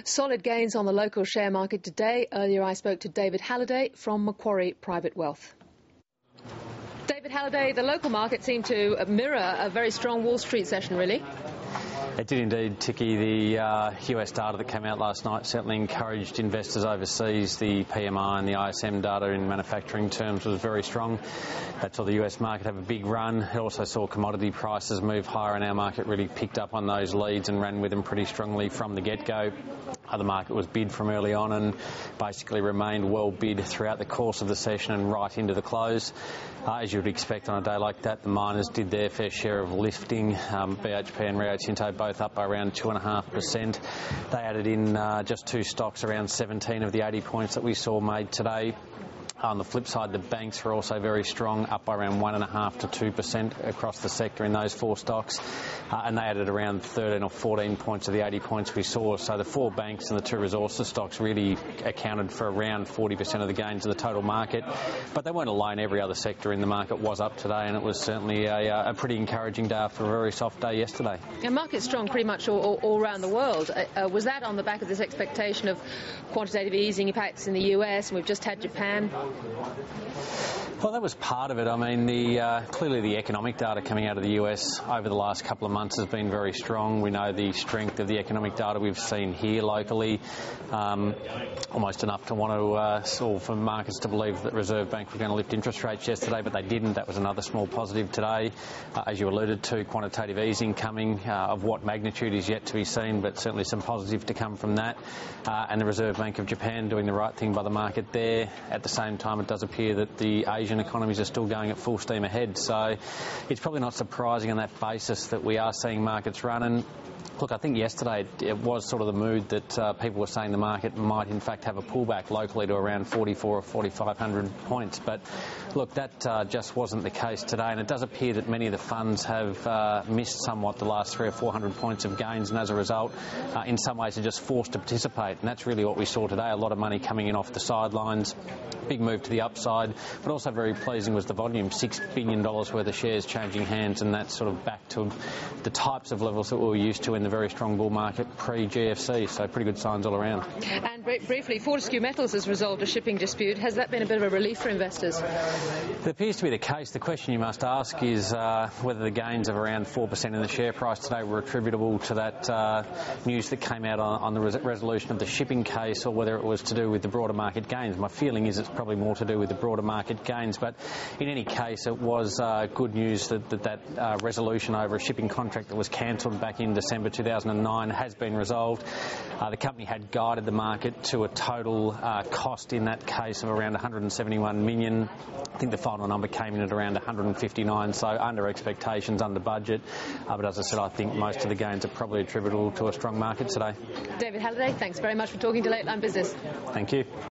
Solid gains on the local share market today. Earlier I spoke to David Halliday from Macquarie Private Wealth. David Halliday, the local market seemed to mirror a very strong Wall Street session, really. It did indeed, Ticky. The US data that came out last night certainly encouraged investors overseas. The PMI and the ISM data in manufacturing terms was very strong. That saw the US market have a big run. It also saw commodity prices move higher, and our market really picked up on those leads and ran with them pretty strongly from the get-go. The market was bid from early on and basically remained well bid throughout the course of the session and right into the close. As you would expect on a day like that, the miners did their fair share of lifting. BHP and Rio Tinto both up by around 2.5%. They added in just two stocks, around 17 of the 80 points that we saw made today. On the flip side, the banks were also very strong, up by around 1.5% to 2% across the sector in those four stocks, and they added around 13 or 14 points of the 80 points we saw. So the four banks and the two resources stocks really accounted for around 40% of the gains of the total market. But they weren't alone. Every other sector in the market was up today, and it was certainly a pretty encouraging day after a very soft day yesterday. The market's strong pretty much all around the world. Was that on the back of this expectation of quantitative easing impacts in the US, and we've just had Japan? Well, that was part of it. I mean, clearly the economic data coming out of the US over the last couple of months has been very strong. We know the strength of the economic data we've seen here locally, almost enough to want to, or for markets to believe that Reserve Bank were going to lift interest rates yesterday, but they didn't. That was another small positive today. As you alluded to, quantitative easing coming, of what magnitude is yet to be seen, but certainly some positive to come from that. And the Reserve Bank of Japan doing the right thing by the market there. At the same time, it does appear that the Asian economies are still going at full steam ahead, so it's probably not surprising on that basis that we are seeing markets run. And look, I think yesterday it was sort of the mood that people were saying the market might in fact have a pullback locally to around 44 or 4,500 points, but look, that just wasn't the case today, and it does appear that many of the funds have missed somewhat the last 300 or 400 points of gains, and as a result in some ways are just forced to participate, and that's really what we saw today. A lot of money coming in off the sidelines, big move to the upside, but also very pleasing was the volume, $6 billion worth of shares changing hands, and that's sort of back to the types of levels that we were used to in the very strong bull market pre-GFC, so pretty good signs all around. And briefly, Fortescue Metals has resolved a shipping dispute. Has that been a bit of a relief for investors? It appears to be the case. The question you must ask is whether the gains of around 4% in the share price today were attributable to that news that came out on the resolution of the shipping case, or whether it was to do with the broader market gains. My feeling is it's probably more to do with the broader market gains, but in any case it was good news that resolution over a shipping contract that was cancelled back in December 2009 has been resolved. The company had guided the market to a total cost in that case of around $171 million. I think the final number came in at around 159, so under expectations, under budget. But as I said, I think most of the gains are probably attributable to a strong market today. David Halliday, thanks very much for talking to Late Line Business. Thank you.